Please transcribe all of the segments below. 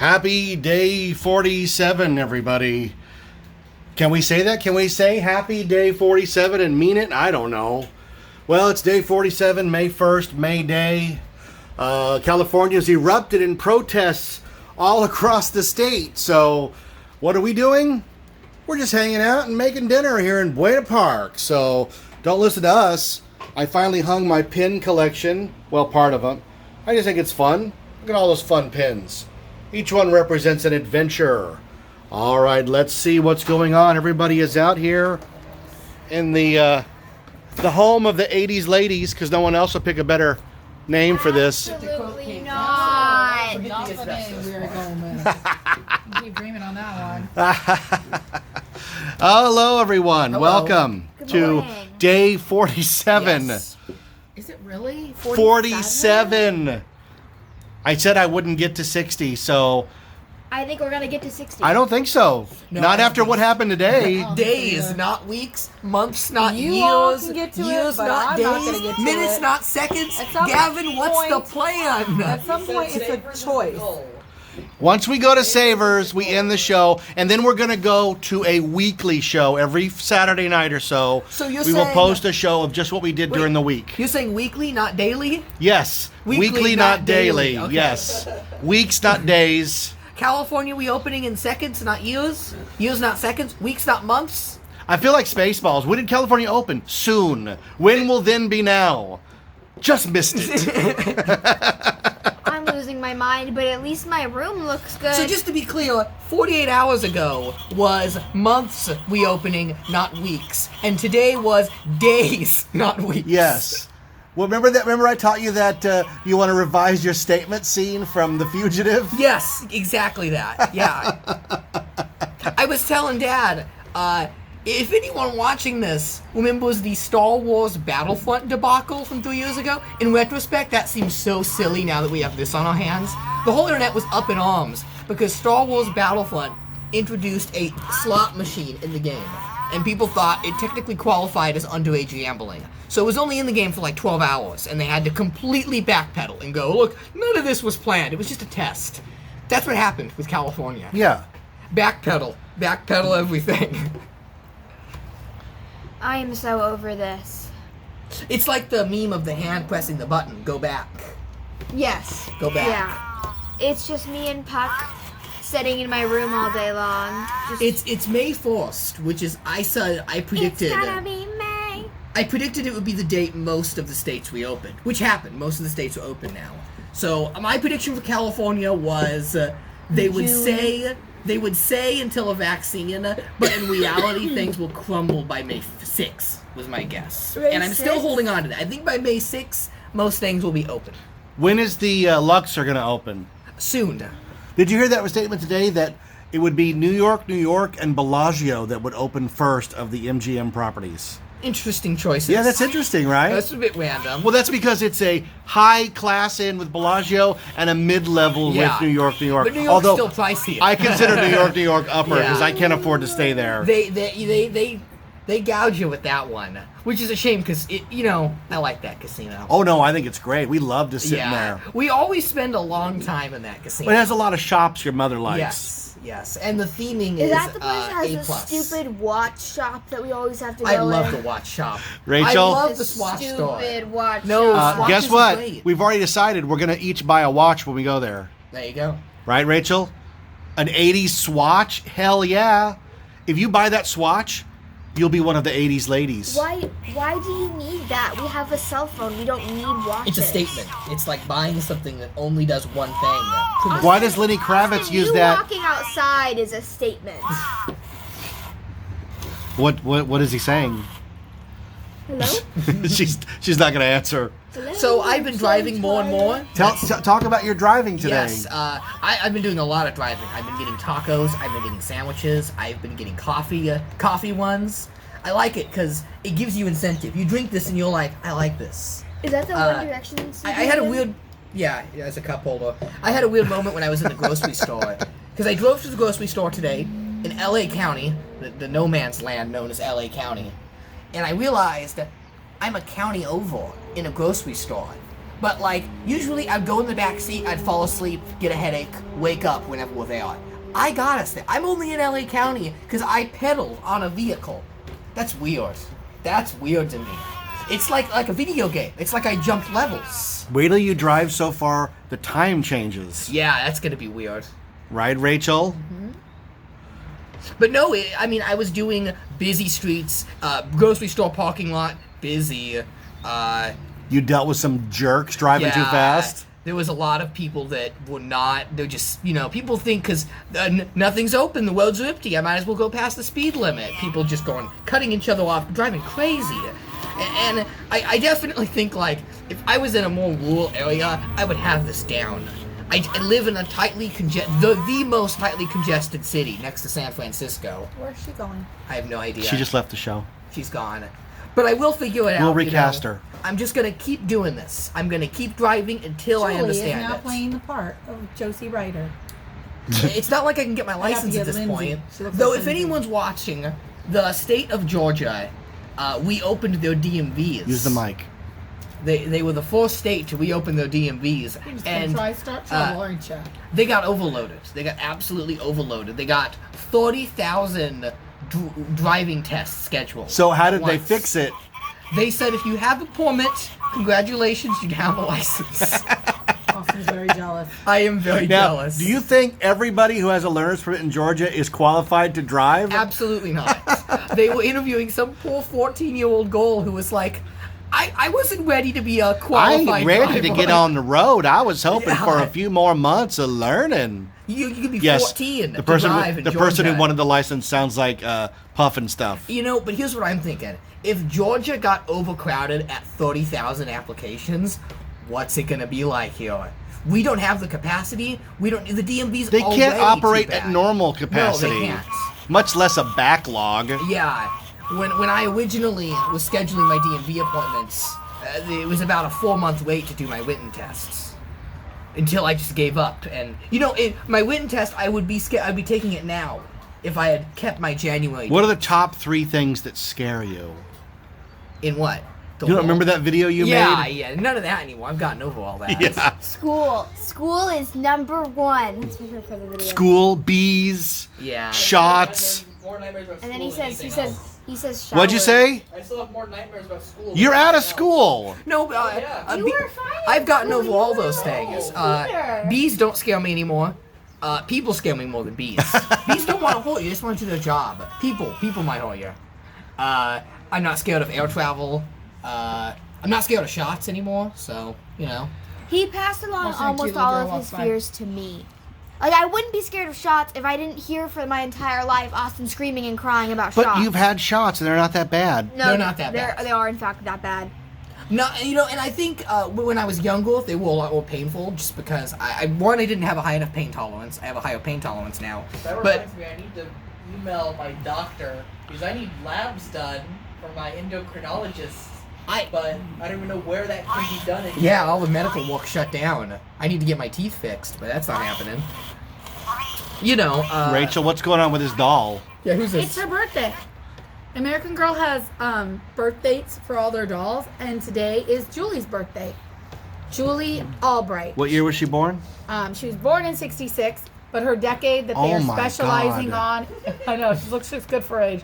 Happy day 47, everybody. Can we say that? Can we say happy day 47 and mean it? I don't know. Well, it's day 47, May 1st, May Day. California's erupted in protests all across the state. So, what are we doing? We're just hanging out and making dinner here in Buena Park. So, don't listen to us. I finally hung my pin collection. Well, part of them. I just think it's fun. Look at all those fun pins. Each one represents an adventure. All right, let's see what's going on. Everybody is out here in the home of the 80s ladies, because no one else will pick a better name for this. Absolutely not. Keep dreaming on that one. Hello, everyone. Hello. Welcome to morning. day 47. Yes. Is it really? 47. I said I wouldn't get to 60, so I think we're gonna get to 60. I don't think so. No, Not I don't after think what so. happened today. Days, not weeks. Months, not You all years. can get to it, Years, but not I'm days. not gonna get to minutes, it. not seconds. At some Gavin, what's the point- plan? At some point, it's a choice. Once we go to Savers, we end the show, and then we're going to go to a weekly show every Saturday night or so. So you're we will saying- post a show of just what we did during the week. You're saying weekly, not daily? Yes. Weekly, not not daily. daily. Okay. Yes. Weeks, not days. California, we opening in seconds, not years. Years, not seconds. Weeks, not months. I feel like Spaceballs. When did California open? Soon. When will then be now? Just missed it. I'm losing my mind, but at least my room looks good. So just to be clear, 48 hours ago was months we opening, not weeks. And today was days, not weeks. Yes. Well, remember that? Remember I taught you that you want to revise your statement scene from The Fugitive? Yes, exactly that. Yeah. I was telling Dad, if anyone watching this remembers the Star Wars Battlefront debacle from 3 years ago, in retrospect, that seems so silly now that we have this on our hands. The whole internet was up in arms because Star Wars Battlefront introduced a slot machine in the game, and people thought it technically qualified as underage gambling. So it was only in the game for like 12 hours, and they had to completely backpedal and go, look, none of this was planned. It was just a test. That's what happened with California. Yeah. Backpedal everything. I am so over this. It's like the meme of the hand pressing the button. Go back. Yes. Go back. Yeah. It's just me and Puck sitting in my room all day long. Just, It's May 1st, which is I predicted. It's gonna be May. I predicted it would be the date most of the states reopened, which happened. Most of the states are open now. So my prediction for California was they would say until a vaccine, but in reality things will crumble by May 6th was my guess. May And I'm still 6th? holding on to that. I think by May 6th most things will be open. When is the Luxor going to open? Soon. Did you hear that statement today that it would be New York, and Bellagio that would open first of the MGM properties? Interesting choices. Yeah, that's interesting, right? That's a bit random. Well, that's because it's a high class inn with Bellagio and a mid-level Yeah. with New York. But New York's Although still pricey. I consider New York upper Yeah. because I can't afford to stay there. They gouge you with that one, which is a shame because I like that casino. Oh no, I think it's great. We love to sit in there. We always spend a long time in that casino. But it has a lot of shops your mother likes. Yes, and the theming Is that the place that A+. has the stupid watch shop that we always have to go I love in? the watch shop. Rachel? I love the Swatch store. Stupid watch No, shop. Swatch Guess is what? great. We've already decided we're going to each buy a watch when we go there. There you go. Right, Rachel? An 80s Swatch? Hell yeah. If you buy that Swatch, you'll be one of the 80s ladies. Why do you need that? We have a cell phone. We don't need watches. It's a statement. It's like buying something that only does one thing. Why does Lenny Kravitz use you that? walking outside is a statement. What is he saying? Hello? she's not going to answer. Hello? So I've been driving more and more. Talk about your driving today. Yes, I've been doing a lot of driving. I've been getting tacos, I've been getting sandwiches, I've been getting coffee ones. I like it because it gives you incentive. You drink this and you're like, I like this. Is that the One Direction CD? I had a weird... Yeah, it's a cup holder. I had a weird moment when I was in the grocery store. Because I drove to the grocery store today in L.A. County, the no man's land known as L.A. County. And I realized that I'm a county over in a grocery store. But like usually I'd go in the back seat, I'd fall asleep, get a headache, wake up whenever we're there. I got us there. I'm only in LA County because I pedaled on a vehicle. That's weird. That's weird to me. It's like a video game. It's like I jumped levels. Wait till you drive so far, the time changes. Yeah, that's gonna be weird. Right, Rachel? But no, I was doing busy streets, grocery store parking lot, busy. You dealt with some jerks driving too fast? There was a lot of people that were not, they're just, people think because nothing's open, the roads are empty, I might as well go past the speed limit. People just cutting each other off, driving crazy. And I definitely think, like, if I was in a more rural area, I would have this down. I live in a the most tightly congested city next to San Francisco. Where's she going? I have no idea. She just left the show. She's gone. But I will figure it out. We'll recast her. I'm just going to keep doing this. I'm going to keep driving until I understand Julie is now it. playing the part of Josie Ryder. It's not like I can get my license at this point. Though if anyone's watching, the state of Georgia, we opened their DMVs. Use the mic. They were the first state to reopen their DMVs. You're just going to try start trouble, aren't you? They got overloaded. They got absolutely overloaded. They got 30,000 driving tests scheduled. So how did they fix it? They said if you have a permit, congratulations, you have a license. Austin's very jealous. I am very jealous. Do you think everybody who has a learner's permit in Georgia is qualified to drive? Absolutely not. They were interviewing some poor 14-year-old girl who was like, I wasn't ready to be a qualified I ain't ready driver. to get on the road. I was hoping for a few more months of learning. You could be Yes, 14 the person, to drive in the person who Georgia. wanted the license sounds like puffing stuff. But here's what I'm thinking. If Georgia got overcrowded at 30,000 applications, what's it going to be like here? We don't have the capacity. The DMV's They already can't operate too bad. at normal capacity. No, they can't. Much less a backlog. Yeah. When I originally was scheduling my DMV appointments, it was about a 4-month wait to do my written tests. Until I just gave up. And, my written test, I'd be taking it now if I had kept my January. What are the top 3 things that scare you? In what? You don't remember that video you made? Yeah. None of that anymore. I've gotten over all that. Yeah. School is number one. For the video. School, bees, Yeah. shots. And then he says shower. What'd you say? I still have more nightmares about school. You're out of school. No, You were fine. I've gotten over all You those were things. Peter. Bees don't scare me anymore. People scare me more than bees. Bees don't want to hurt you; they just want to do their job. People might hurt you. I'm not scared of air travel. I'm not scared of shots anymore. So He passed along Also, almost cute all little of girl his walks by. fears to me. Like, I wouldn't be scared of shots if I didn't hear for my entire life Austin screaming and crying about But shots. you've had shots and they're not that bad. No, They're not that bad. They are in fact that bad. No, and I think when I was younger, they were a lot more painful. Just because I didn't have a high enough pain tolerance. I have a higher pain tolerance now. That But reminds me, I need to email my doctor because I need labs done for my endocrinologist. But I don't even know where that can be done. yeah, all the medical work shut down. I need to get my teeth fixed, but that's not happening. Rachel, what's going on with this doll? Yeah, who's It's her birthday. American Girl has birth dates for all their dolls, and today is Julie's birthday. Julie Albright. What year was she born? She was born in '66, but her decade that Oh they are my specializing God. on. I know she looks good for her age.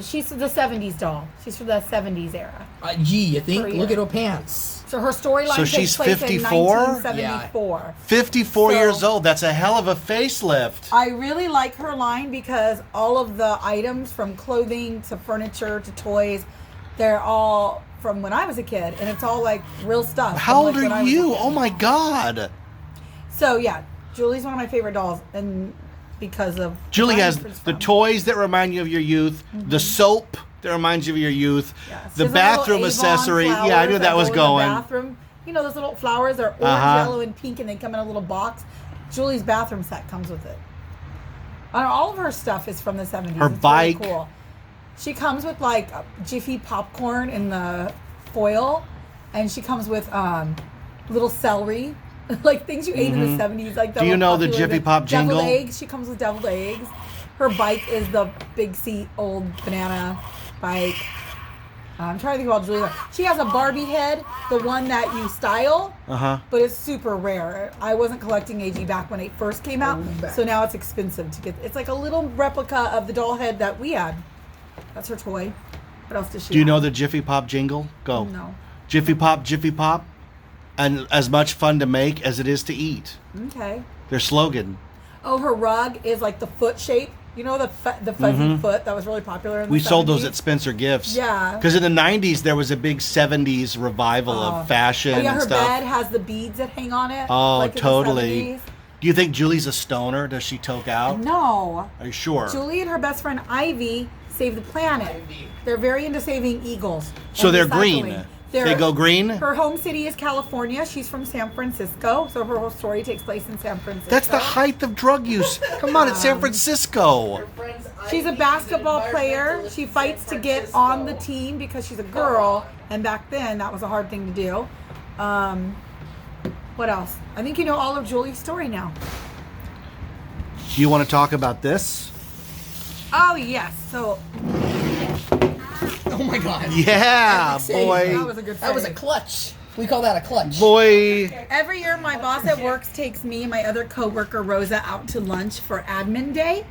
She's the '70s doll. She's from the '70s era. you think? For a Look year. at her pants. So her storyline So takes she's place 54? in 1974. 54 So- years old. That's a hell of a facelift. I really like her line because all of the items from clothing to furniture to toys, they're all from when I was a kid, and it's all like real stuff. How from, old like, when I are was a you? kid. Oh my God. So yeah, Julie's one of my favorite dolls, and because of Julie where has she's the from. toys that remind you of your youth, the soap that reminds you of your youth, Yeah, she the has bathroom little Avon accessory. Yeah, I flowers knew that was go in the going. bathroom. You know those little flowers are orange, yellow, and pink, and they come in a little box. Julie's bathroom set comes with it. All of her stuff is from the 70s. Her It's bike. Really cool. She comes with like Jiffy popcorn in the foil, and she comes with little celery, like things you ate in the 70s. Like the Do you little know the popular- Jiffy Pop jingle? Deviled eggs. She comes with deviled eggs. Her bike is the big seat old banana bike. I'm trying to think about Julie. She has a Barbie head, the one that you style, but it's super rare. I wasn't collecting AG back when it first came out, so now it's expensive to get. It's like a little replica of the doll head that we had. That's her toy. What else does she Do you have? know the Jiffy Pop jingle? Go. No. Jiffy Pop, and as much fun to make as it is to eat. Okay. Their slogan. Oh, her rug is like the foot shape. You know the fuzzy foot that was really popular in the We sold those 70s? at Spencer Gifts. Yeah. Because in the 90s, there was a big 70s revival of fashion Oh, yeah, and her stuff. bed has the beads that hang on it. Oh, like in the totally. 70s. Do you think Julie's a stoner? Does she toke out? No. Are you sure? Julie and her best friend Ivy save the planet. Ivy. They're very into saving eagles. So and they're recycling. green. They go green? Her home city is California. She's from San Francisco, so her whole story takes place in San Francisco. That's the height of drug use. Come on, it's San Francisco. Her friend's She's a Ivy, basketball an player. environmentalist She in fights San to get on the Francisco. team because she's a girl, and back then that was a hard thing to do. What else? I think you know all of Julie's story now. Do you want to talk about this? Oh yes. So Oh my god. Yeah, Epic save. boy. that was a good. That was a save. clutch. We call that a clutch. Boy. Every year, my boss at work takes me and my other coworker Rosa out to lunch for Admin Day.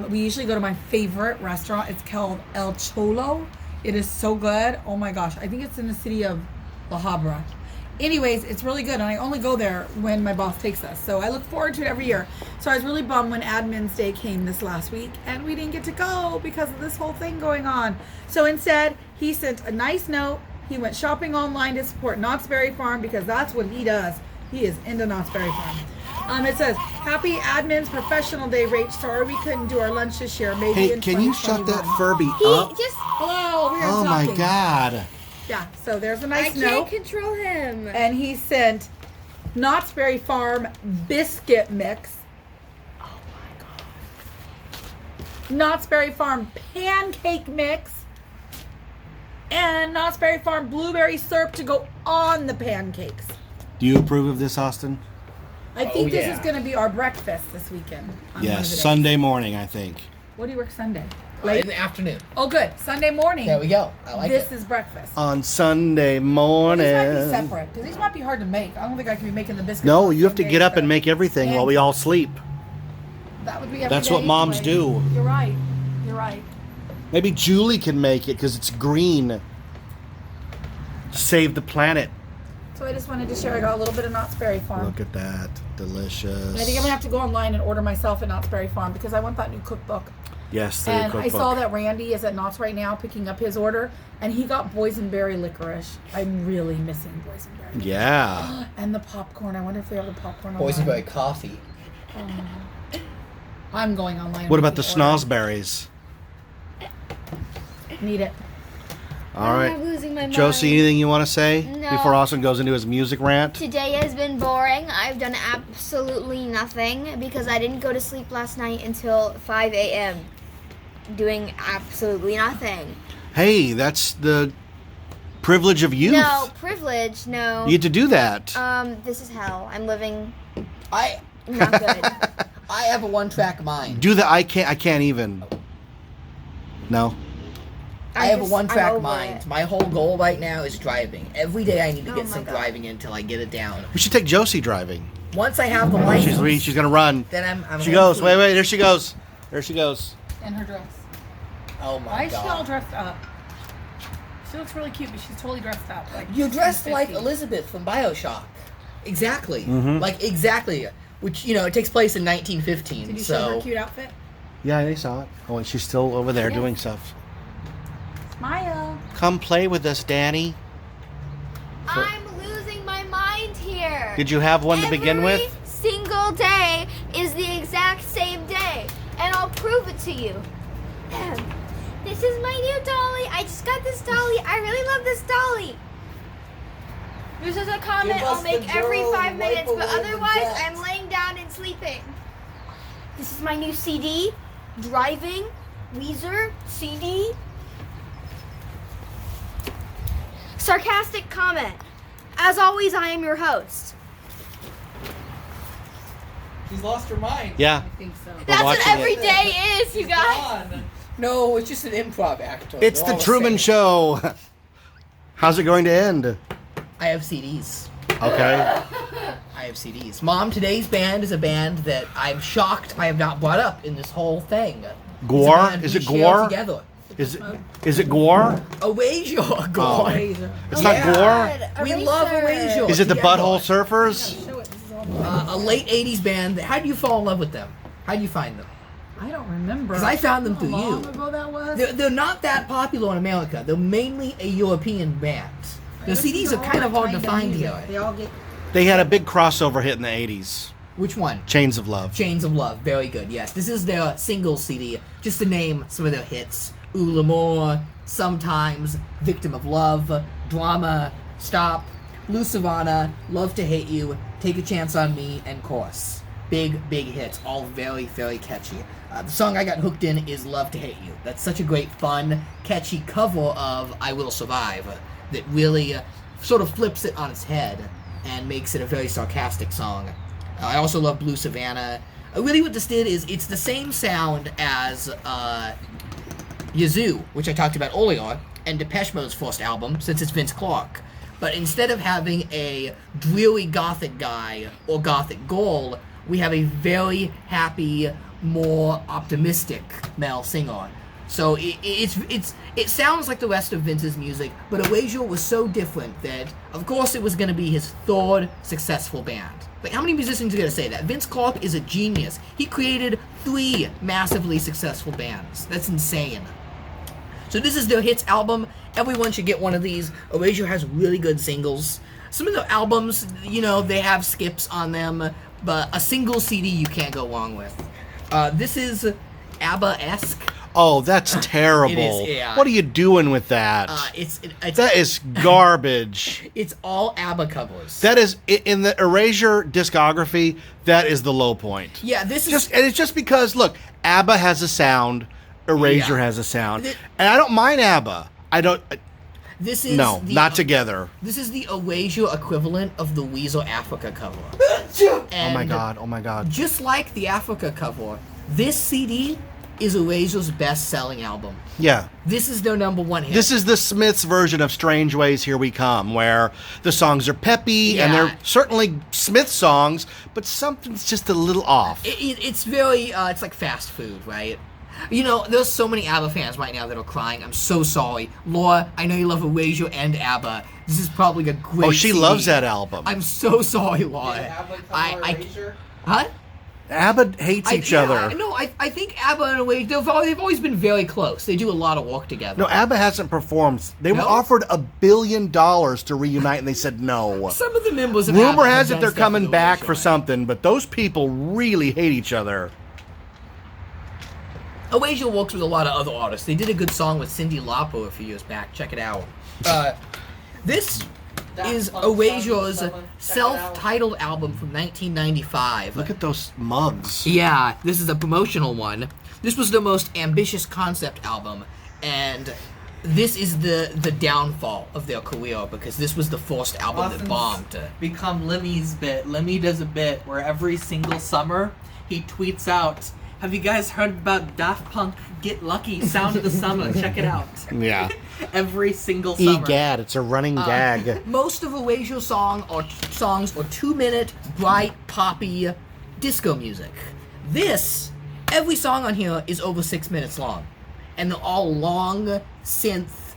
We usually go to my favorite restaurant. It's called El Cholo. It is so good. Oh my gosh. I think it's in the city of La Habra. Anyways, it's really good, and I only go there when my boss takes us. So I look forward to it every year. So I was really bummed when Admin's Day came this last week, and we didn't get to go because of this whole thing going on. So instead, he sent a nice note. He went shopping online to support Knott's Berry Farm because that's what he does. He is into Knott's Berry Farm. It says, "Happy Admin's Professional Day, Rach. Sorry we couldn't do our lunch this year. Maybe Hey, in can you shut 2021." that Furby He up? just, Hello, we are Oh my talking. God. Yeah, so there's a I nice can't note. control him. And he sent Knott's Berry Farm biscuit mix. Oh my god. Knott's Berry Farm pancake mix. And Knott's Berry Farm blueberry syrup to go on the pancakes. Do you approve of this, Austin? I think this yeah. is going to be our breakfast this weekend. on one of Yes, the days. Sunday morning, I think. What do you work Sunday? In the afternoon. Oh, good. Sunday morning. There we go. I like This it. is breakfast. On Sunday These morning. might be separate because these might be hard to make. I don't think I can be making the biscuits. No, on you have to Sunday, get up but and make everything while we all sleep. That would be every That's day what moms anyway. do. You're right. You're right. Maybe Julie can make it because it's green. Save the planet. So I just wanted to share. I got a little bit of Knott's Berry Farm. Look at that. Delicious. And I think I'm gonna have to go online and order myself a Knott's Berry Farm because I want that new cookbook. Yes, the And cookbook. I saw that Randy is at Knott's right now picking up his order, and he got boysenberry licorice. I'm really missing boysenberry. Yeah. And the popcorn. I wonder if they have the popcorn online. Boysenberry coffee. I'm going online. What about the making orders. snozberries? Need it. All right. I'm losing my mind. Josie, anything you want to say No. before Austin goes into his music rant? Today has been boring. I've done absolutely nothing because I didn't go to sleep last night until 5 a.m. Doing absolutely nothing. Hey, that's the privilege of youth. No, privilege, no. You get to do that. This is hell. I'm living I not good. I have a one-track mind. Do that. I can't even. No. I have a I'm one-track over mind. it. My whole goal right now is driving. Every day I need to Oh get my some God. driving in until I get it down. We should take Josie driving. Once I have the license, She's gonna run. then I'm She home goes. free. Wait. There she goes. There she goes. And her dress. Oh Why my is she all god. dressed up? She looks really cute, but she's totally dressed up. Like You're dressed she's like 50. Elizabeth from BioShock. Exactly. Mhm. Like exactly. Which it takes place in 1915. Did you show her So cute outfit? Yeah, they saw it. Oh, and she's still over there Yeah. doing stuff. Smile. Come play with us, Danny. I'm losing my mind here. Did you have one to begin with? Every single day is the exact same day, and I'll prove it to you. This is my new dolly. I just got this dolly. I really love this dolly. This is a comment Give I'll us make the every dough, 5 minutes, wipe but away the otherwise debt. I'm laying down and sleeping. This is my new CD. Driving, Weezer, CD. Sarcastic comment. As always, I am your host. She's lost her mind. Yeah. I think so. That's what watching every it. day is, you She's guys. gone. No, it's just an improv actor. It's They're the all Truman same. Show. How's it going to end? I have CDs. Okay. I have CDs. Mom, today's band is a band that I'm shocked I have not brought up in this whole thing. Gore? It's a band Is we it share Gore? Together. Is it Gore? Erasure, Oh. Gore. It's Yeah. not Gore? We love Erasure. Is it the together. Butthole Surfers? Show it. This is all A late 80s band. How do you fall in love with them? How do you find them? I don't remember. 'Cause I found them How through long you. ago that was? They're not that popular in America. They're mainly a European band. The CDs are kind of hard to find here. They all get. They had a big crossover hit in the 80s. Which one? Chains of Love. Chains of Love. Very good, yes. This is their single CD. Just to name some of their hits. Ooh L'Amour, Sometimes, Victim of Love, Drama, Stop, Blue Savannah, Love to Hate You, Take a Chance on Me, and Course. Big hits. All very, very catchy. The song I got hooked in is Love to Hate You. That's such a great, fun, catchy cover of I Will Survive that really sort of flips it on its head and makes it a very sarcastic song. I also love Blue Savannah. Really what this did is it's the same sound as Yazoo, which I talked about earlier, and Depeche Mode's first album, since it's Vince Clarke. But instead of having a dreary gothic guy or gothic girl, we have a very happy, more optimistic male singer. So it sounds like the rest of Vince's music, but Erasure was so different that, of course, it was going to be his third successful band. Like, how many musicians are going to say that? Vince Clarke is a genius. He created 3 massively successful bands. That's insane. So this is their hits album. Everyone should get one of these. Erasure has really good singles. Some of the albums, you know, they have skips on them, but a single CD you can't go wrong with. This is ABBA-esque. Oh, that's terrible. It is, yeah. What are you doing with that? It's That is garbage. It's all ABBA covers. That is, in the Erasure discography, that is the low point. Yeah, this is And it's just because, look, ABBA has a sound, Erasure Yeah. has a sound. And I don't mind ABBA. this is No, the, not together. This is the Erasure equivalent of the Weezer Africa cover. Oh And my god. just like the Africa cover, this CD is Erasure's best-selling album. Yeah. This is their number 1 hit. This is the Smiths version of Strange Ways Here We Come, where the songs are peppy and Yeah. they're certainly Smith songs, but something's just a little off. It's very, it's like fast food, right? You know, there's so many ABBA fans right now that are crying. I'm so sorry. Laura, I know you love Erasure and ABBA. This is probably a great Oh, she CD. loves that album. I'm so sorry, Laura. Erasure? Huh? ABBA hates each other. No, I think ABBA in a way they've always been very close. They do a lot of work together. No, ABBA hasn't performed. They were No? offered $1 billion to reunite, and they said no. Some of the members of Rumor ABBA has have it they're done stuff coming with back Erasure, for right? something, but those people really hate each other. Erasure works with a lot of other artists. They did a good song with Cyndi Lauper a few years back. Check it out. This That is Punk Erasure's song, check it out. self-titled album from 1995. Look at those mugs. Yeah, this is a promotional one. This was the most ambitious concept album, and this is the downfall of their career because this was the first album that Austin's bombed. become Lemmy's bit. Lemmy does a bit where every single summer he tweets out, "Have you guys heard about Daft Punk Get Lucky Sound of the Summer? Check it out." Yeah. Every single summer. Egad, it's a running gag. Most of Erasure's songs are 2-minute, bright, poppy disco music. Every song on here is over 6 minutes long. And they're all long, synth,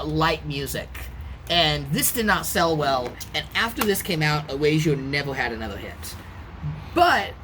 light music. And this did not sell well, and after this came out, Erasure never had another hit. But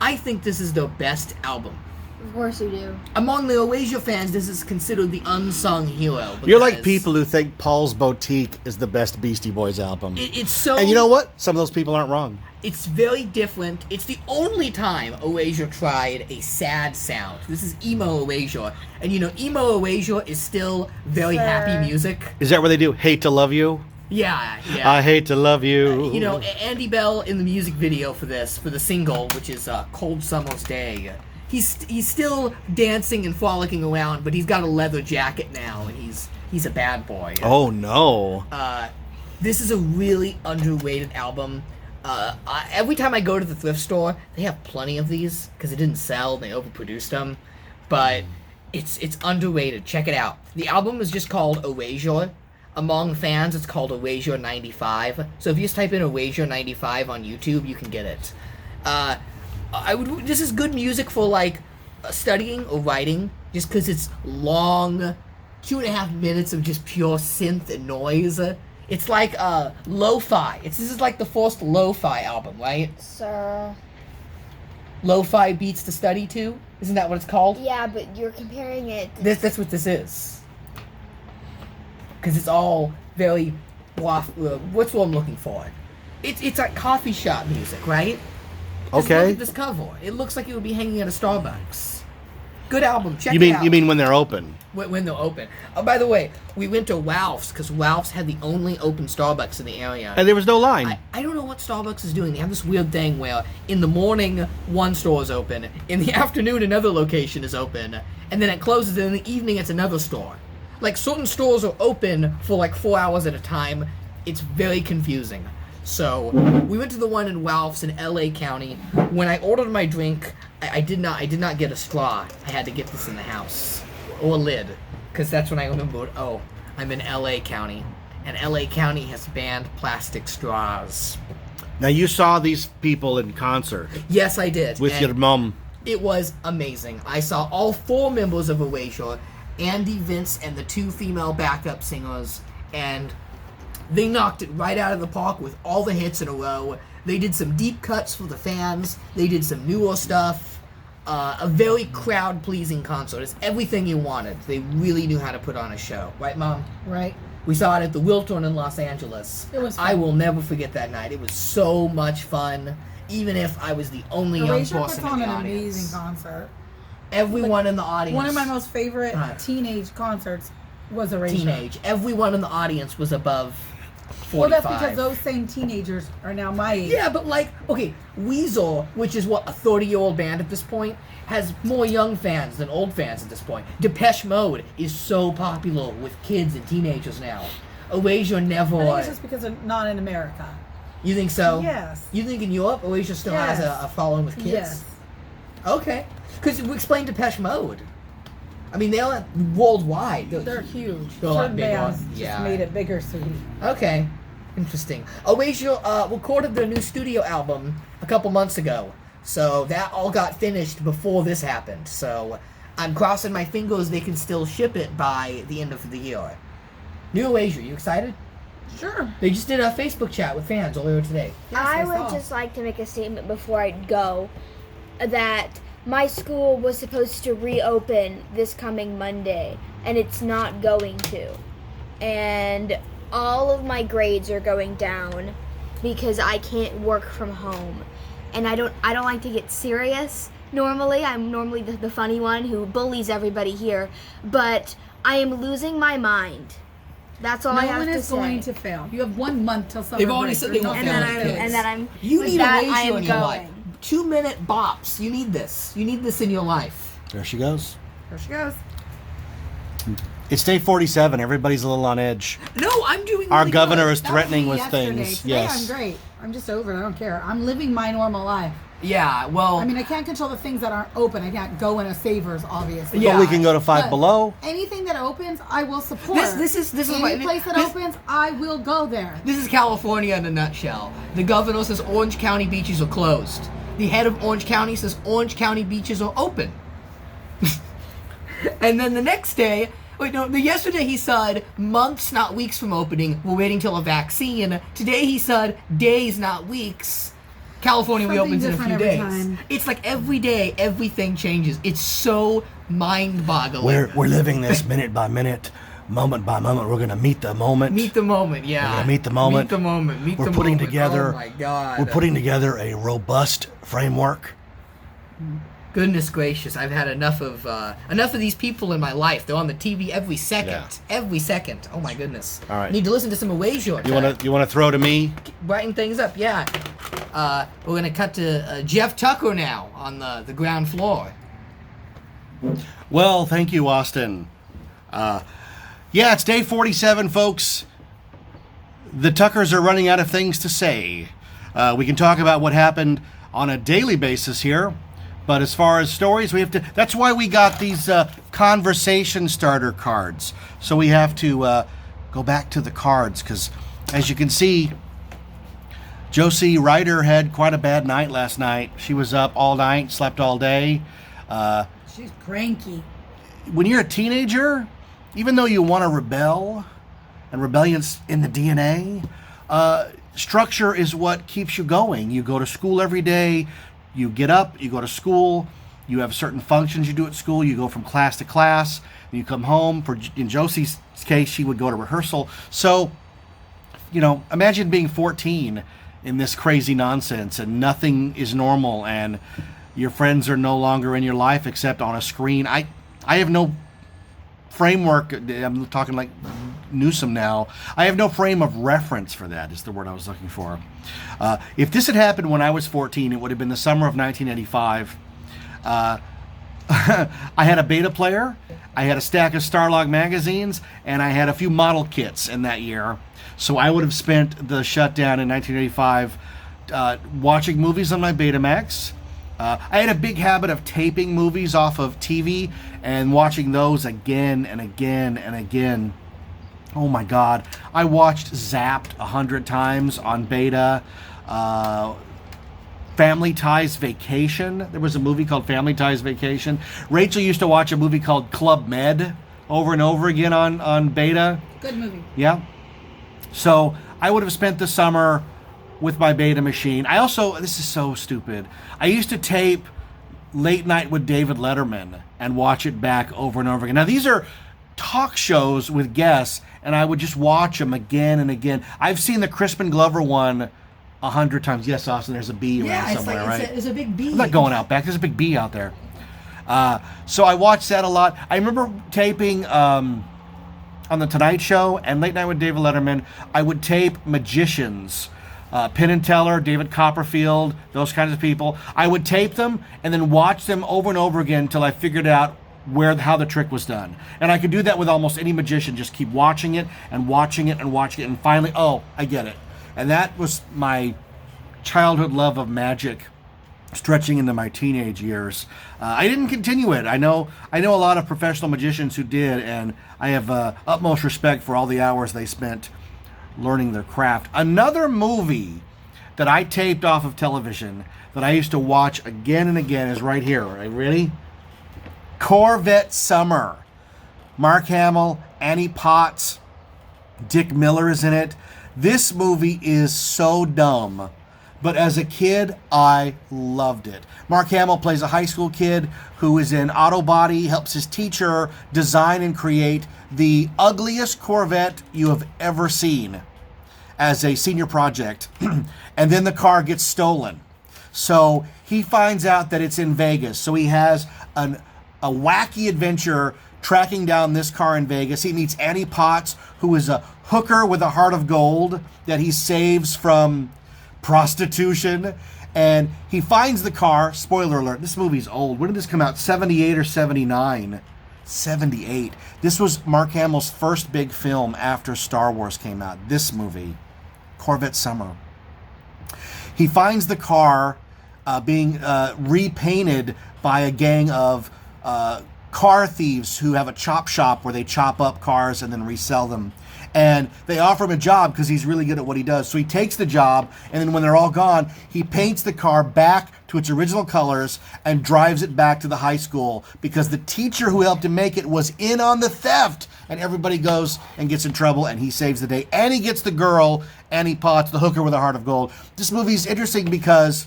I think this is their best album. Of course you do. Among the Erasure fans, this is considered the unsung hero. You're like because people who think Paul's Boutique is the best Beastie Boys album. It's so... And you know what? Some of those people aren't wrong. It's very different. It's the only time Erasure tried a sad sound. This is emo Erasure. And you know, emo Erasure is still very happy music. Is that where they do Hate to Love You? Yeah. I hate to love you. You know, Andy Bell in the music video for this, for the single, which is Cold Summer's Day, he's still dancing and frolicking around, but he's got a leather jacket now, and he's a bad boy. Oh no. This is a really underrated album. Every time I go to the thrift store, they have plenty of these because it didn't sell. They overproduced them, but It's underrated. Check it out. The album is just called Erasure. Among fans, it's called Erasure 95. So if you just type in Erasure 95 on YouTube, you can get it. This is good music for like studying or writing, just because it's long, 2.5 minutes of just pure synth and noise. It's like lo-fi. This is like the first lo-fi album, right? Sir. Lo-fi beats to study to? Isn't that what it's called? Yeah, but you're comparing it. That's what this is. Because it's all very what's what I'm looking for? It's like coffee shop music, right? Just Okay. look at this cover. It looks like it would be hanging at a Starbucks. Good album. Check You it out. mean when they're open? When they're open. Oh, by the way, we went to Ralph's because Ralph's had the only open Starbucks in the area. And there was no line. I don't know what Starbucks is doing. They have this weird thing where in the morning one store is open, in the afternoon another location is open, and then it closes, and in the evening it's another store. Like, certain stores are open for like 4 hours at a time. It's very confusing. So we went to the one in Ralph's in LA County. When I ordered my drink, I did not get a straw. I had to get this in the house, or a lid, because that's when I remembered. Oh, I'm in LA County, and LA County has banned plastic straws. Now, you saw these people in concert Yes, I did. with and your mom. It was amazing. I saw all 4 members of Erasure, Andy, Vince, and the 2 female backup singers, and they knocked it right out of the park with all the hits in a row. They did some deep cuts for the fans. They did some newer stuff. A very crowd-pleasing concert. It's everything you wanted. They really knew how to put on a show. Right, Mom? Right. We saw it at the Wiltern in Los Angeles. It was fun. I will never forget that night. It was so much fun, even if I was the only young Erasure person puts in on the an audience. amazing concert. Everyone in the audience. One of my most favorite Right. teenage concerts was Erasure. Teenage. Everyone in the audience was above 45. Well, that's because those same teenagers are now my age. Yeah, but like, okay, Weasel, which is what, a 30-year-old band at this point, has more young fans than old fans at this point. Depeche Mode is so popular with kids and teenagers now. Erasure never. I think it's just because they're not in America. You think so? Yes. You think in Europe, Erasure still has Yes. a following with kids? Yes. Okay. Because we explained Depeche Mode. I mean, they're worldwide. They're huge. They're a lot Certain bigger. bands Yeah. just made it bigger, sweetie. Okay. Interesting. Erasure recorded their new studio album a couple months ago. So that all got finished before this happened. So I'm crossing my fingers they can still ship it by the end of the year. New Erasure, you excited? Sure. They just did a Facebook chat with fans earlier today. Yes, I I would saw. just like to make a statement before I go that my school was supposed to reopen this coming Monday, and it's not going to. And all of my grades are going down because I can't work from home. And I don't like to get serious normally. I'm normally the funny one who bullies everybody here, but I am losing my mind. That's all I No have one to is say. going to fail. You have 1 month till summer They've already break. said There's they no won't and fail then the I'm kids. and then I'm You with need that, I Erasure am in your going. life. 2-minute bops. You need this. You need this in your life. There she goes. There she goes. It's day 47. Everybody's a little on edge. No, I'm doing Our really governor good. is That was threatening me with yesterday. things. Today Yes. I'm great. I'm just over it. I don't care. I'm living my normal life. Yeah, well, I mean, I can't control the things that aren't open. I can't go in a Savers, obviously. Yeah. But we can go to Five But Below. Anything that opens, I will support. this is Any my place that this- opens, I will go there. This is California in a nutshell. The governor says Orange County beaches are closed. The head of Orange County says Orange County beaches are open. And then the next day, yesterday he said months, not weeks from opening. We're waiting till a vaccine. Today he said days, not weeks. California Something reopens in a few different every days. time. It's like every day, everything changes. It's so mind-boggling. We're living this minute by minute, moment by moment. We're going to meet the moment. Meet the moment, yeah. We're gonna meet the moment. Meet the moment. Meet We're the putting moment. together. Oh my God. We're putting together a robust framework. Goodness gracious! I've had enough of these people in my life. They're on the TV every second. Yeah. Every second. Oh my goodness! All right. Need to listen to some Erasure. You want to throw to me? brighten things up? Yeah. We're gonna cut to Jeff Tucker now on the ground floor. Well, thank you, Austin. Yeah, it's day 47, folks. The Tuckers are running out of things to say. We can talk about what happened on a daily basis here, But as far as stories, we have to. That's why we got these conversation starter cards. So we have to go back to the cards because, as you can see, Josie Ryder had quite a bad night last night. She was up all night, slept all day. She's cranky. When you're a teenager, even though you want to rebel, and rebellion's in the DNA, structure is what keeps you going. You go to school every day, you get up, you go to school, you have certain functions you do at school, you go from class to class, and you come home. In Josie's case, she would go to rehearsal. So, imagine being 14 in this crazy nonsense and nothing is normal and your friends are no longer in your life except on a screen. I have no framework. I'm talking like Newsom now. I have no frame of reference for that is the word I was looking for. If this had happened when I was 14, it would have been the summer of 1985. I had a beta player, I had a stack of Starlog magazines, and I had a few model kits in that year. So I would have spent the shutdown in 1985 watching movies on my Betamax. I had a big habit of taping movies off of TV and watching those again and again and again. Oh my God. I watched Zapped 100 times on beta. Family Ties Vacation. There was a movie called Family Ties Vacation. Rachel used to watch a movie called Club Med over and over again on beta. Good movie. Yeah. So I would have spent the summer with my beta machine. I also, this is so stupid, I used to tape Late Night with David Letterman and watch it back over and over again. Now these are talk shows with guests, and I would just watch them again and again. I've seen the Crispin Glover one 100 times. Yes, Austin, there's a bee around somewhere, right? It's a big bee. I'm not going out back. There's a big bee out there. So I watched that a lot. I remember taping on The Tonight Show and Late Night with David Letterman. I would tape magicians, Penn and Teller, David Copperfield, those kinds of people. I would tape them and then watch them over and over again until I figured out how the trick was done. And I could do that with almost any magician. Just keep watching it and watching it and watching it, and finally, oh, I get it. And that was my childhood love of magic stretching into my teenage years. I didn't continue it. I know a lot of professional magicians who did, and I have utmost respect for all the hours they spent learning their craft. Another movie that I taped off of television that I used to watch again and again is right here. Are you ready? Corvette Summer. Mark Hamill, Annie Potts, Dick Miller is in it. This movie is so dumb, but as a kid, I loved it. Mark Hamill plays a high school kid who is in auto body, helps his teacher design and create the ugliest Corvette you have ever seen as a senior project. And then the car gets stolen. So he finds out that it's in Vegas. So he has a wacky adventure tracking down this car in Vegas. He meets Annie Potts, who is a hooker with a heart of gold that he saves from prostitution. And he finds the car. Spoiler alert, this movie's old. When did this come out? 78 or 79? 78. This was Mark Hamill's first big film after Star Wars came out. This movie, Corvette Summer. He finds the car being repainted by a gang of car thieves who have a chop shop where they chop up cars and then resell them. And they offer him a job because he's really good at what he does. So he takes the job, and then when they're all gone, he paints the car back to its original colors and drives it back to the high school because the teacher who helped him make it was in on the theft. And everybody goes and gets in trouble, and he saves the day. And he gets the girl, Annie Potts, the hooker with a heart of gold. This movie's interesting because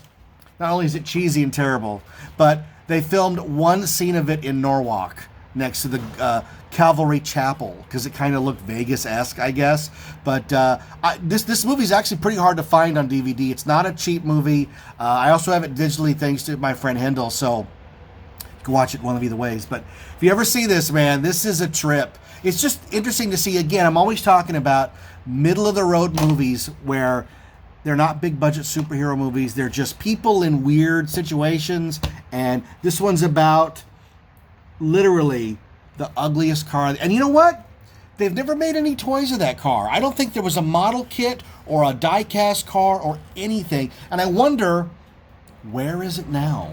not only is it cheesy and terrible, but they filmed one scene of it in Norwalk next to the Calvary Chapel because it kind of looked Vegas-esque, I guess. But this movie's actually pretty hard to find on DVD. It's not a cheap movie. I also have it digitally thanks to my friend Hendel, so you can watch it one of either ways. But if you ever see this, man, this is a trip. It's just interesting to see. Again, I'm always talking about middle-of-the-road movies where they're not big-budget superhero movies. They're just people in weird situations, and this one's about literally the ugliest car. And you know what? They've never made any toys of that car. I don't think there was a model kit or a die-cast car or anything. And I wonder, where is it now?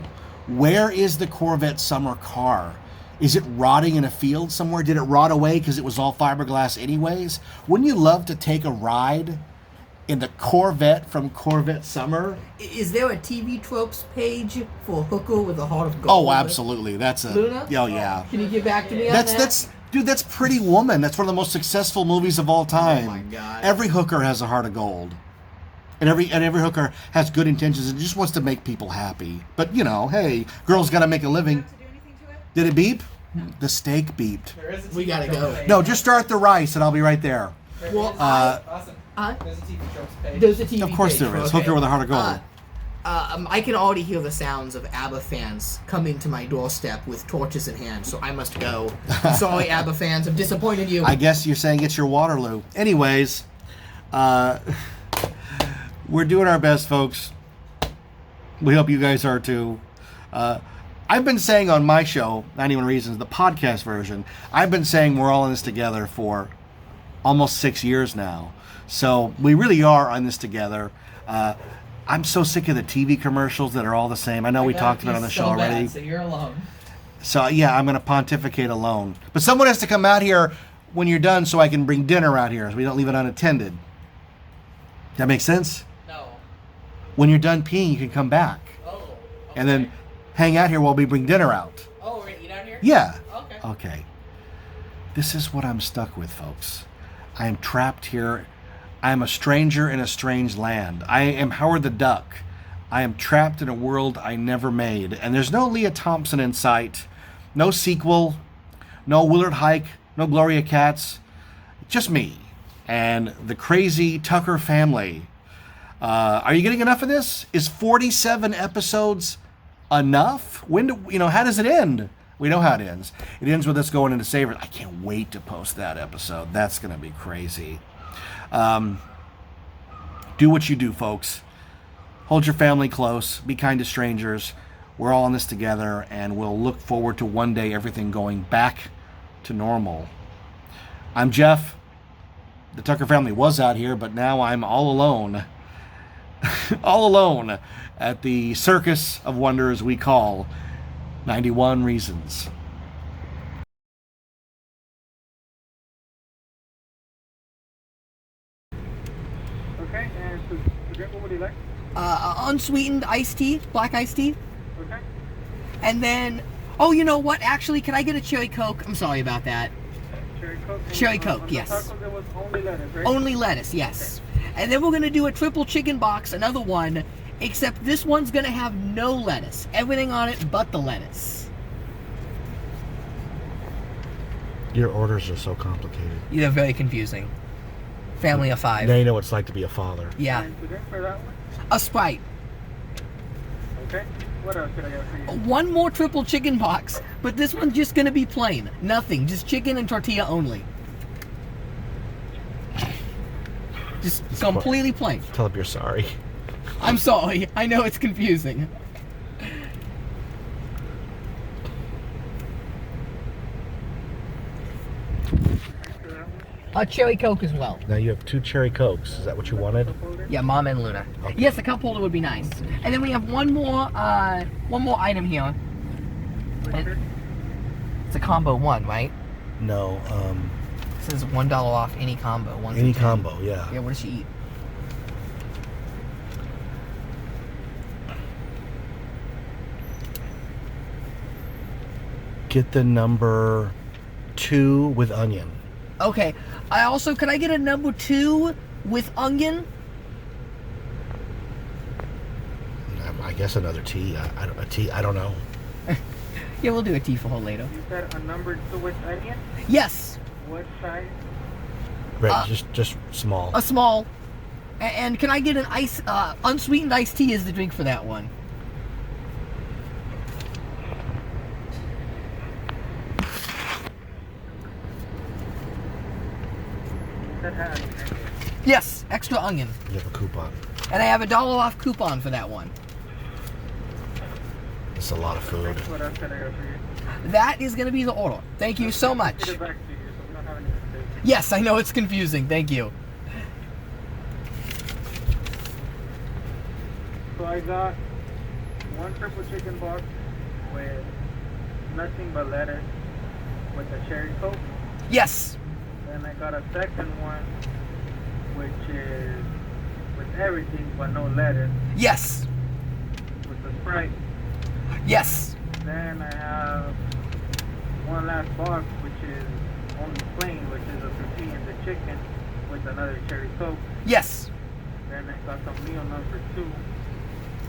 Where is the Corvette summer car? Is it rotting in a field somewhere? Did it rot away because it was all fiberglass anyways? Wouldn't you love to take a ride in the Corvette from Corvette Summer? Is there a TV tropes page for a hooker with a heart of gold? Oh, absolutely. That's a... Luna? Oh, yeah. Can you get back to me on That's that? dude, that's Pretty Woman. That's one of the most successful movies of all time. Oh my God. Every hooker has a heart of gold. And every hooker has good intentions and just wants to make people happy. But, you know, hey, girls got to make a living. Did it beep? The steak beeped. We gotta go. No, just start the rice and I'll be right there. Well, Awesome. Huh? There's a TV tropes page. There's a TV Of course page. there is. Okay. Hooker with a heart of gold. I can already hear the sounds of ABBA fans coming to my doorstep with torches in hand, so I must go. I'm sorry, ABBA fans. I've disappointed you. I guess you're saying it's your Waterloo. Anyways, we're doing our best, folks. We hope you guys are too. I've been saying on my show, 91 Reasons, the podcast version, I've been saying we're all in this together for almost 6 years now. So we really are on this together. I'm so sick of the TV commercials that are all the same. I know we talked about it on the show already. So you're alone. So yeah, I'm going to pontificate alone. But someone has to come out here when you're done so I can bring dinner out here so we don't leave it unattended. That makes sense? No. When you're done peeing, you can come back. Oh. Okay. And then hang out here while we bring dinner out. Oh, we're gonna eat out here? Yeah. Okay. Okay. This is what I'm stuck with, folks. I am trapped here. I am a stranger in a strange land. I am Howard the Duck. I am trapped in a world I never made. And there's no Leah Thompson in sight. No sequel. No Willard Hike. No Gloria Katz. Just me. And the crazy Tucker family. Are you getting enough of this? Is 47 episodes enough? How does it end? We know how it ends. It ends with us going into Savers. I can't wait to post that episode. That's going to be crazy. Do what you do, folks. Hold your family close. Be kind to strangers. We're all in this together, and we'll look forward to one day everything going back to normal. I'm Jeff. The Tucker family was out here, but now I'm all alone. All alone at the circus of wonders we call 91 Reasons. Okay, and to drink, what would you like? Unsweetened iced tea, black iced tea. Okay. And then, oh, you know what? Actually, can I get a cherry Coke? I'm sorry about that. Cherry Coke? And, Cherry Coke, on the yes. tacos, there was only lettuce, right? Only lettuce, yes. And then we're going to do a triple chicken box, another one, except this one's going to have no lettuce. Everything on it but the lettuce. Your orders are so complicated. They're very confusing. Family of 5. Now you know what it's like to be a father. Yeah. And to drink for that one? A Sprite. Okay. What else could I get for you? One more triple chicken box, but this one's just going to be plain. Nothing. Just chicken and tortilla only. Just completely plain. Tell them you're sorry. I'm sorry. I know it's confusing. A cherry Coke as well. Now you have 2 cherry Cokes. Is that what you wanted? Yeah, Mom and Luna. Okay. Yes, a cup holder would be nice. And then we have one more item here. It's a combo one, right? No, It says $1 off any combo. 1 any through 10. combo, yeah. Yeah, what does she eat? Get the number 2 with onion. Okay. Can I get a number 2 with onion? I guess another tea. I don't know. Yeah, we'll do a tea for her later. You said a number 2 with onion? Yes, What size? Right, just small. a small. And can I get an unsweetened iced tea as the drink for that one? That has onion. Yes, extra onion. You have a coupon. And I have a $1 off coupon for that one. It's a lot of food. What else can I get for you? That is going to be the order. Thank you so much. Get it back to you, so we don't have any mistakes. Yes, I know it's confusing. Thank you. So I got 1 triple chicken box, with nothing but lettuce with a cherry coke. Yes. Then I got a second one, which is with everything but no lettuce, Yes. with the Sprite. Yes. Then I have one last box, which is only plain, which is a tortilla and the chicken with another cherry coke. Yes. Then I got some meal number 2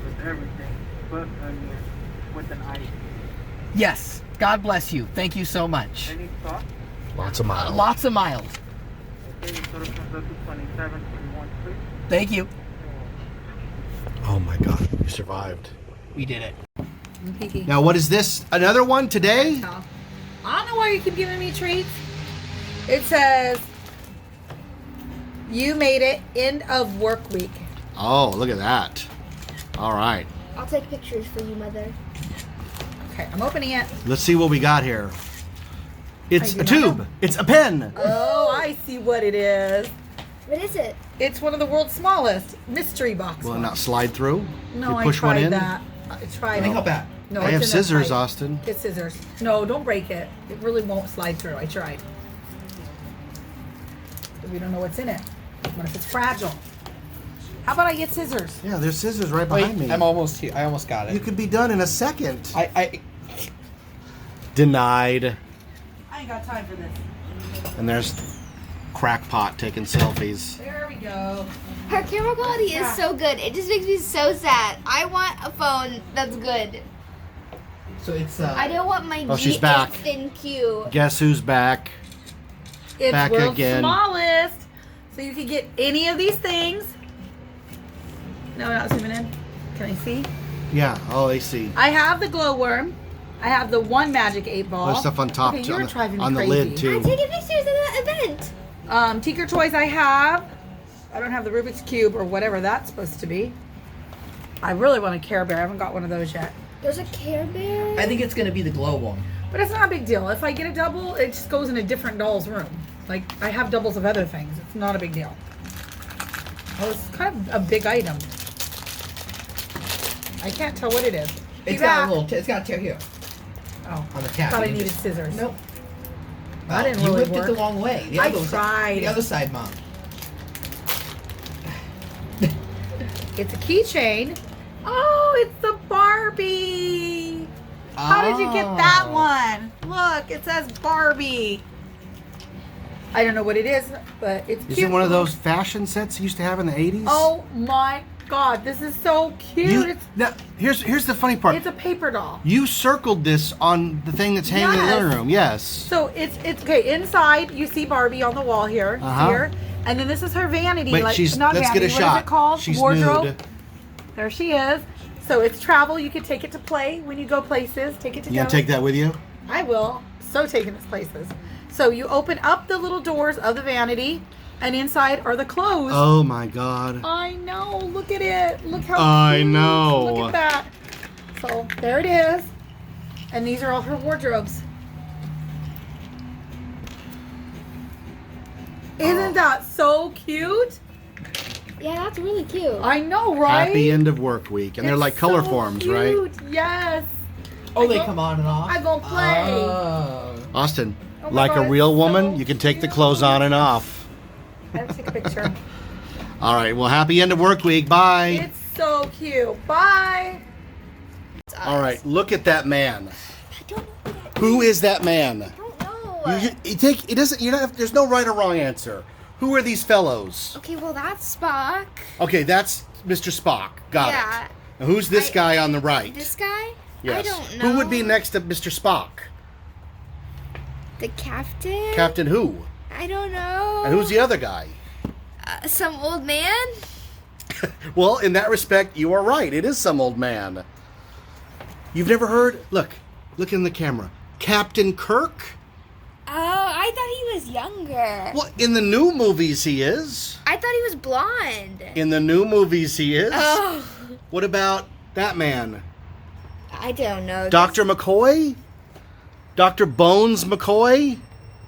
with everything, plus onion with an ice. Yes. God bless you. Thank you so much. Any sauce? Lots of miles. Lots of miles. Okay, the total comes up to 27.21, please. Thank you. Oh my God, you survived. We did it. I'm peeking. Now, what is this? Another one today? I don't know why you keep giving me treats. It says, you made it, end of work week. Oh, look at that. All right. I'll take pictures for you, Mother. Okay, I'm opening it. Let's see what we got here. It's I a do not tube. know. It's a pen. Oh, I see what it is. What is it? It's one of the world's smallest mystery box. Will it ones. not slide through? No, You I push tried one in? that. I tried it. that. No, I it's have in there scissors, tight. Austin. Get scissors. No, don't break it. It really won't slide through. I tried. We don't know what's in it. What if it's fragile? How about I get scissors? Yeah, there's scissors right behind me. I'm almost here. I almost got it. You could be done in a second. I Denied. I ain't got time for this. And there's Crackpot taking selfies. There we go. Her camera quality is so good. It just makes me so sad. I want a phone that's good. so it's I don't want my Oh, she's G8 back. thin Q. Guess who's back? It's Back world's again. smallest. So you can get any of these things. No, not zooming in. Can I see? Yeah. Oh, I see. I have the glowworm. I have the one magic 8-ball. There's stuff on top Okay, too, you're on the, driving me on the crazy. lid I'm too. taking pictures of the event. Tinker Toys I have. I don't have the Rubik's Cube or whatever that's supposed to be. I really want a Care Bear. I haven't got one of those yet. There's a Care Bear. I think it's gonna be the glow one. But it's not a big deal. If I get a double, it just goes in a different doll's room. Like, I have doubles of other things. It's not a big deal. Well, it's kind of a big item. I can't tell what it is. Be It's got back. a little. It's got a tear here Oh, on the cap. thought I You needed just- scissors. Nope. That didn't you really whipped work. it the wrong way. The I other tried. The other side, Mom. It's a keychain. Oh, it's the Barbie. How did you get that Oh. one? Look, it says Barbie. I don't know what it is, but it's cute. Is it one of those fashion sets you used to have in the 80s? Oh my God, this is so cute. Now, here's the funny part. It's a paper doll. You circled this on the thing that's hanging in the Yes. living room. Yes. So it's okay. Inside, you see Barbie on the wall here, Uh-huh. and then this is her vanity. Wait, like, let's not get vanity, a what shot. is it called? She's Wardrobe. nude. There she is. So it's travel. You can take it to play when you go places. Take it to You gonna go. take that with you? I will. So taking us places. So you open up the little doors of the vanity, and inside are the clothes. Oh my God. I know. Look at it. Look how I cute. know. Look at that. So there it is. And these are all her wardrobes. Isn't that so cute? Yeah, that's really cute. I know, right? Happy end of work week, and they're It's like color so forms, cute. right? Yes. Oh, they go- come on and off. I go play. Oh. Austin, Oh my like God, a real it's woman, so you can take the cute. clothes on and off. I have to take a picture. All right. Well, happy end of work week. Bye. It's so cute. Bye. All right. Look at that man. I don't know who that Who is that man? I don't know. You take. It doesn't. You don't. There's no right or wrong answer. Who are these fellows? Okay, well that's Spock. Okay, that's Mr. Spock. Got Yeah. it. Now, who's this guy on the right? This guy? Yes. I don't know. Who would be next to Mr. Spock? The captain? Captain who? I don't know. And who's the other guy? Some old man? Well, in that respect, you are right. It is some old man. You've never heard? Look in the camera. Captain Kirk? Oh, I thought he was younger. Well, in the new movies he is. I thought he was blonde. In the new movies he is. Oh, What about that man? I don't know. Dr. McCoy? Dr. Bones McCoy?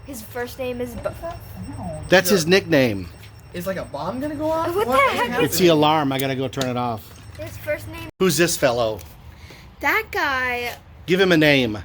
His first name is. That's his nickname. Is like a bomb gonna go off? What the is heck happening? It's the alarm. I gotta go turn it off. His first name. Who's this fellow? That guy. Give him a name.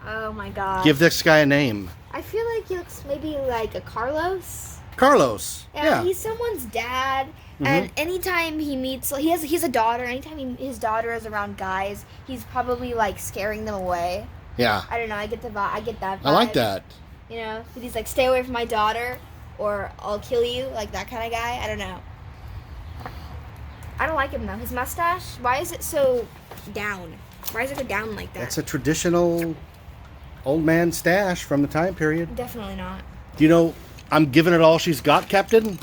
Oh my god. Give this guy a name. I feel like he looks maybe like a Carlos. Carlos. Yeah. He's someone's dad, and anytime he meets, he's a daughter. Anytime his daughter is around guys, he's probably like scaring them away. Yeah. I don't know. I get the vibe. I get that vibe. I like that. You know, he's like, stay away from my daughter, or I'll kill you, like that kind of guy. I don't know. I don't like him though. His mustache. Why is it so down? Why does it go down like that? That's a traditional old man stash from the time period. Definitely not. Do you know, I'm giving it all she's got, Captain?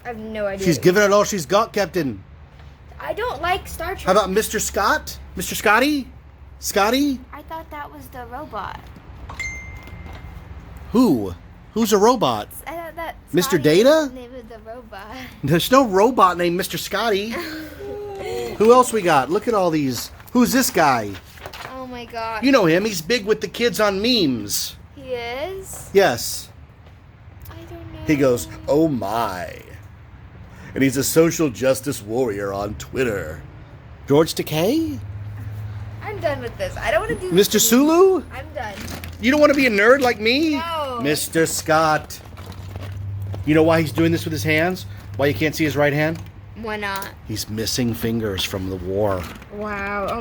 I have no idea. She's giving it all she's got, Captain. I don't like Star Trek. How about Mr. Scott? Mr. Scotty? Scotty? I thought that was the robot. Who? Who's a robot? I thought that Mr. Scotty Data? was the name of the robot. There's no robot named Mr. Scotty. Who else we got? Look at all these. Who's this guy? Oh my god. You know him. He's big with the kids on memes. He is? Yes. I don't know. He goes, oh my. And he's a social justice warrior on Twitter. George Takei? I'm done with this. I don't want to do this. Mr. Sulu? I'm done. You don't want to be a nerd like me? No. Mr. Scott. You know why he's doing this with his hands? Why you can't see his right hand? Why not? He's missing fingers from the war. Wow. Oh